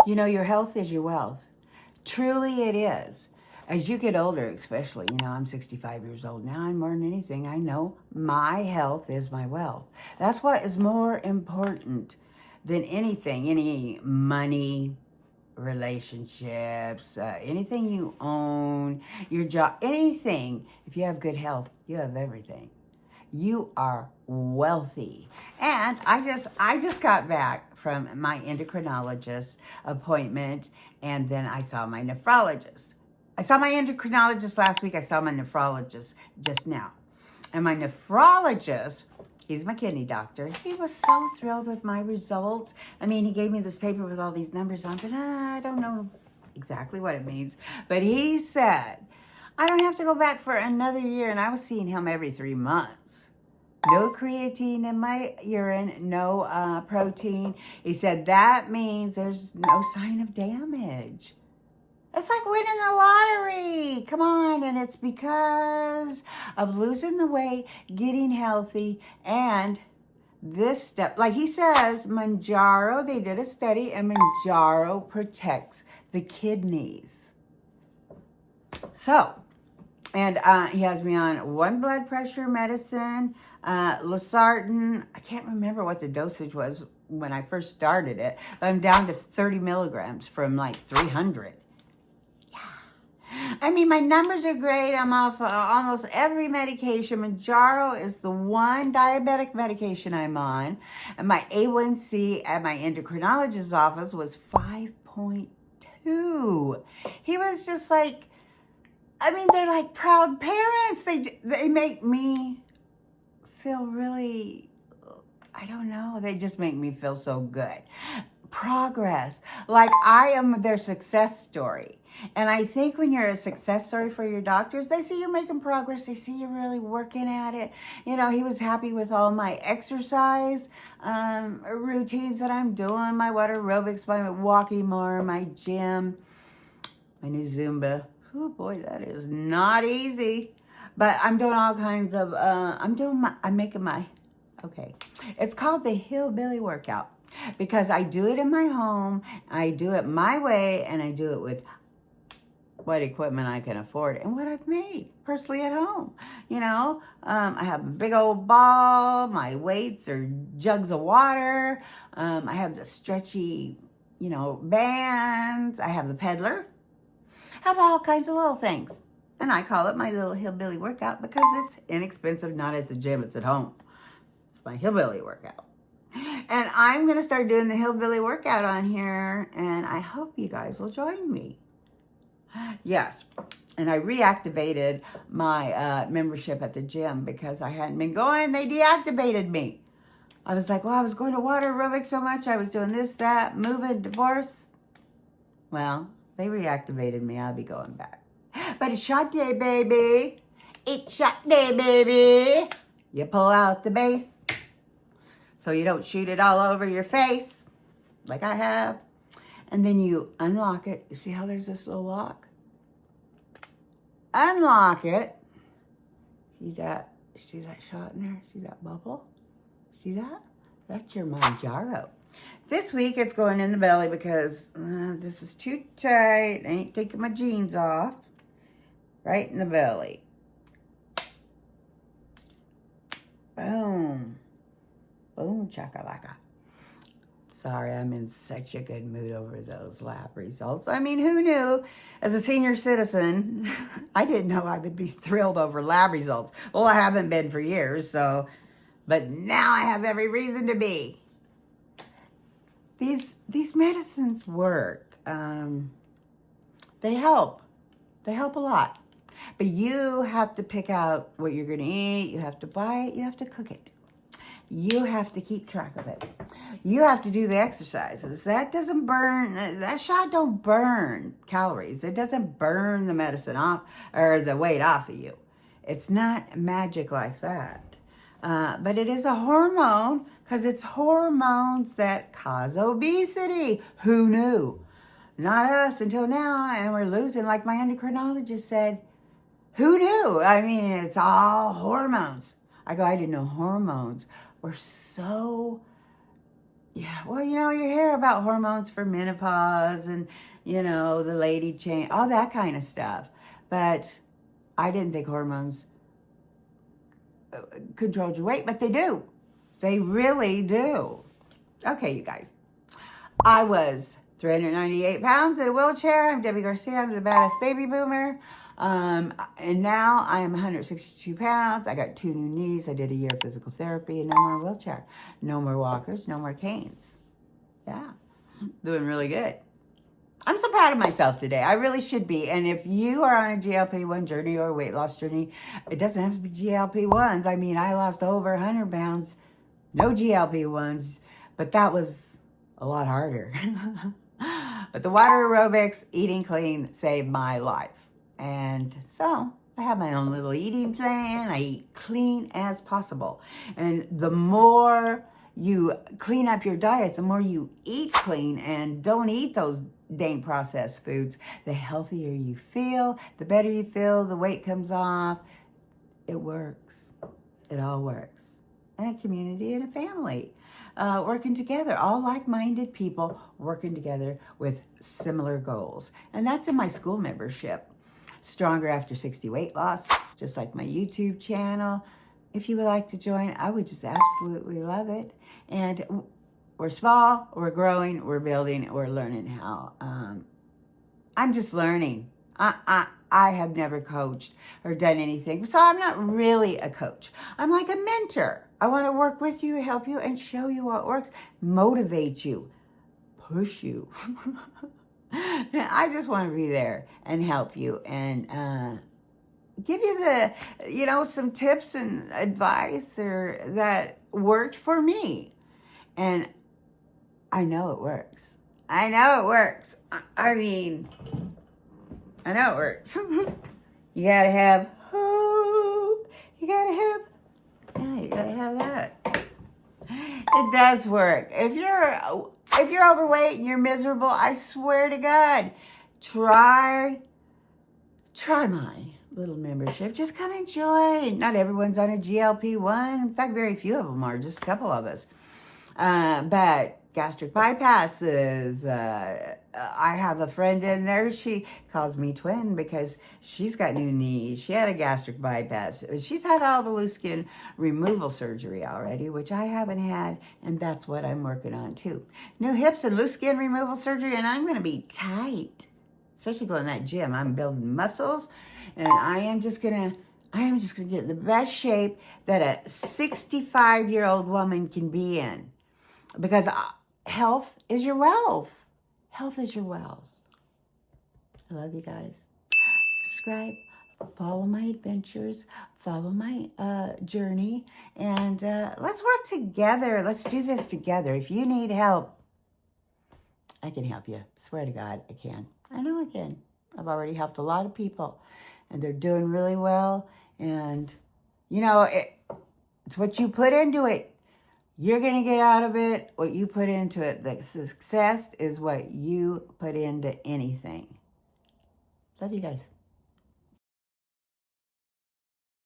You know, your health is your wealth. Truly it is. As you get older, especially, you know, I'm 65 years old now, and more than anything, I know my health is my wealth. That's what is more important than anything, any money, relationships, anything you own, your job, anything. If you have good health, you have everything. You are wealthy. And I just got back from my endocrinologist appointment, and then I saw my nephrologist. I saw my endocrinologist last week. I saw my nephrologist just now. And my nephrologist, he's my kidney doctor. He was so thrilled with my results. I mean, he gave me this paper with all these numbers on, but I don't know exactly what it means. But he said, I don't have to go back for another year. And I was seeing him every 3 months. No creatine in my urine, no protein. He said, that means there's no sign of damage. It's like winning the lottery. Come on. And it's because of losing the weight, getting healthy, and this step. Like he says, Mounjaro, they did a study, and Mounjaro protects the kidneys. So, and he has me on 1 blood pressure medicine, losartan. I can't remember what the dosage was when I first started it, but I'm down to 30 milligrams from like 300. I mean, my numbers are great. I'm off almost every medication. Mounjaro is the one diabetic medication I'm on. And my A1C at my endocrinologist's office was 5.2. He was just like, I mean, they're like proud parents. They make me feel really, I don't know. They just make me feel so good. Progress. Like I am their success story. And I think when you're a success story for your doctors, they see you're making progress. They see you're really working at it. You know, he was happy with all my exercise routines that I'm doing, my water aerobics, my walking more, my gym, my new Zumba. Oh boy, that is not easy. But I'm doing all kinds of, okay. It's called the hillbilly workout because I do it in my home. I do it my way, and I do it with what equipment I can afford and what I've made personally at home. You know, I have a big old ball. My weights are jugs of water. I have the stretchy, you know, bands. I have the peddler. I have all kinds of little things. And I call it my little hillbilly workout because it's inexpensive, not at the gym, it's at home. It's my hillbilly workout. And I'm going to start doing the hillbilly workout on here, and I hope you guys will join me. Yes, and I reactivated my membership at the gym because I hadn't been going. They deactivated me. I was like, well, I was going to water aerobics so much. I was doing this, that, moving, divorce. Well, they reactivated me. I'll be going back. But it's shot day, baby. It's shot day, baby. You pull out the base so you don't shoot it all over your face like I have. And then you unlock it. You see how there's this little lock? Unlock it. See that? See that shot in there? See that bubble? See that? That's your Mounjaro. This week it's going in the belly because this is too tight. I ain't taking my jeans off. Right in the belly. Boom. Boom, chakalaka. Sorry, I'm in such a good mood over those lab results. I mean, who knew? As a senior citizen, I didn't know I would be thrilled over lab results. Well, I haven't been for years, so, but now I have every reason to be. These medicines work. They help. They help a lot. But you have to pick out what you're going to eat. You have to buy it. You have to cook it. You have to keep track of it. You have to do the exercises. That doesn't burn, that shot don't burn calories. It doesn't burn the medicine off or the weight off of you. It's not magic like that. But it is a hormone because it's hormones that cause obesity. Who knew? Not us until now, and we're losing, like my endocrinologist said. Who knew? I mean, it's all hormones. I didn't know hormones were so yeah, well, you hear about hormones for menopause and, the lady change, all that kind of stuff. But I didn't think hormones controlled your weight, but they do. They really do. Okay, you guys. I was 398 pounds in a wheelchair. I'm Debbie Garcia. I'm the badass baby boomer. And now I am 162 pounds. I got 2 new knees. I did a year of physical therapy and no more wheelchair. No more walkers, no more canes. Yeah, doing really good. I'm so proud of myself today. I really should be. And if you are on a GLP-1 journey or a weight loss journey, it doesn't have to be GLP-1s. I mean, I lost over 100 pounds, no GLP-1s, but that was a lot harder. But the water aerobics, eating clean saved my life. And so I have my own little eating plan. I eat clean as possible. And the more you clean up your diet, the more you eat clean and don't eat those dang processed foods, the healthier you feel, the better you feel, the weight comes off. It works. It all works. And a community and a family working together, all like-minded people working together with similar goals. And that's in my school membership. Stronger After 60 Weight Loss, just like my YouTube channel. If you would like to join, I would just absolutely love it. And we're small, we're growing, we're building, we're learning how. I'm just learning. I have never coached or done anything, so I'm not really a coach. I'm like a mentor. I want to work with you, help you, and show you what works, motivate you, push you. I just want to be there and help you and give you some tips and advice that worked for me. And I know it works. I know it works. I mean, I know it works. You gotta have hope. You gotta have that. It does work. If you're overweight and you're miserable, I swear to God, try my little membership. Just come and join. Not everyone's on a GLP-1. In fact, very few of them are, just a couple of us. But gastric bypasses, I have a friend in there. She calls me twin because she's got new knees. She had a gastric bypass. She's had all the loose skin removal surgery already, which I haven't had, and that's what I'm working on too. New hips and loose skin removal surgery, and I'm going to be tight, especially going to that gym. I'm building muscles, and I am just going to get the best shape that a 65-year-old woman can be in, because health is your wealth. Health is your wealth. I love you guys. Subscribe, follow my adventures, follow my journey, and let's work together. Let's do this together. If you need help, I can help you. Swear to God, I can. I know I can. I've already helped a lot of people, and they're doing really well. And, it's what you put into it. You're going to get out of it what you put into it. The success is what you put into anything. Love you guys.